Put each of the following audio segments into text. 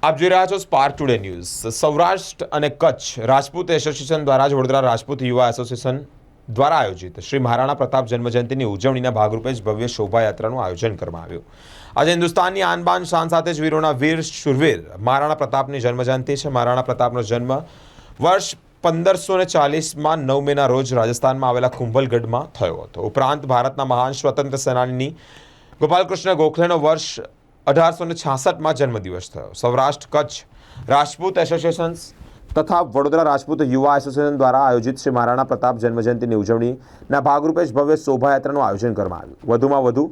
આપ જોઈ રહ્યા છો સ્પાર્ક ટુડે ન્યૂઝ। સૌરાષ્ટ્ર અને કચ્છ રાજપૂત એસોસિએશન દ્વારા જ વડોદરા રાજપૂત યુવા એસોસિએશન દ્વારા આયોજિત શ્રી મહારાણા પ્રતાપ જન્મજયંતિની ઉજવણીના ભાગરૂપે જ ભવ્ય શોભાયાત્રાનું આયોજન કરવામાં આવ્યું। આજે હિન્દુસ્તાનની આન બાન શાન સાથે જ વીરોના વીર શૂરવીર મહારાણા પ્રતાપની જન્મજયંતિ છે। મહારાણા પ્રતાપનો જન્મ વર્ષ 1540માં 9 મેના રોજ રાજસ્થાનમાં આવેલા કુંભલગઢમાં થયો હતો। ઉપરાંત ભારતના મહાન સ્વતંત્ર સેનાની ગોપાલકૃષ્ણ ગોખલેનો વર્ષ 1866માં જન્મદિવસ થયો। સૌરાષ્ટ્ર કચ્છ રાજપૂત એસોસિએશન તથા વડોદરા રાજપૂત યુવા એસોસિએશન દ્વારા આયોજિત શ્રી મહારાણા પ્રતાપ જન્મજયંતિની ઉજવણીના ભાગરૂપે જ ભવ્ય શોભાયાત્રાનું આયોજન કરવામાં આવ્યું। વધુમાં વધુ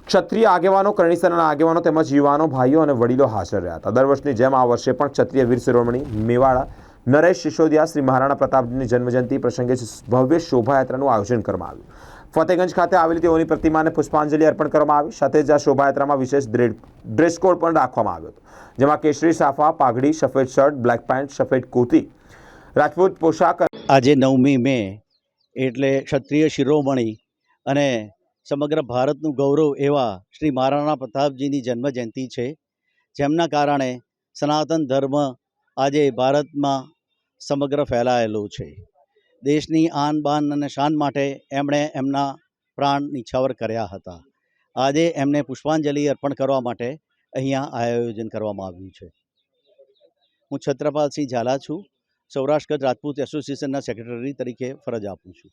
ક્ષત્રિય આગેવાનો, કરણી સેનાના આગેવાનો તેમજ યુવાનો, ભાઈઓ અને વડીલો હાજર રહ્યા હતા। દર વર્ષની જેમ આ વર્ષે પણ ક્ષત્રિય વીર શિરોમણી મેવાડા નરેશ સિસોદિયા શ્રી મહારાણા પ્રતાપની જન્મજયંતિ પ્રસંગે ભવ્ય શોભાયાત્રાનું આયોજન કરવામાં આવ્યું। ફતેગંજ ખાતે આવેલી તેઓની પ્રતિમાને પુષ્પાંજલિ અર્પણ કરવામાં આવી। સાથે જ આ શોભાયાત્રામાં વિશેષ ડ્રેસ કોડ પણ રાખવામાં આવ્યો હતો, જેમાં કેસરી સાફા, પાઘડી, સફેદ શર્ટ, બ્લેક પેન્ટ, સફેદ કુર્તી, રાજપૂત પોશાક। આજે 9મી મે એટલે ક્ષત્રિય શિરોમણી અને સમગ્ર ભારતનું ગૌરવ એવા શ્રી મહારાણા પ્રતાપજીની જન્મજયંતિ છે, જેમના કારણે સનાતન ધર્મ આજે ભારતમાં સમગ્ર ફેલાયેલું છે। દેશની આન બાન અને શાન માટે એમણે એમના પ્રાણ નિછાવર કર્યા હતા। આજે એમને પુષ્પાંજલિ અર્પણ કરવા માટે અહીંયા આયોજન કરવામાં આવ્યું છે। હું છત્રપાલસિંહ ઝાલા છું, સૌરાષ્ટ્ર કચ્છ રાજપૂત એસોસિએશનના સેક્રેટરી તરીકે ફરજ આપું છું।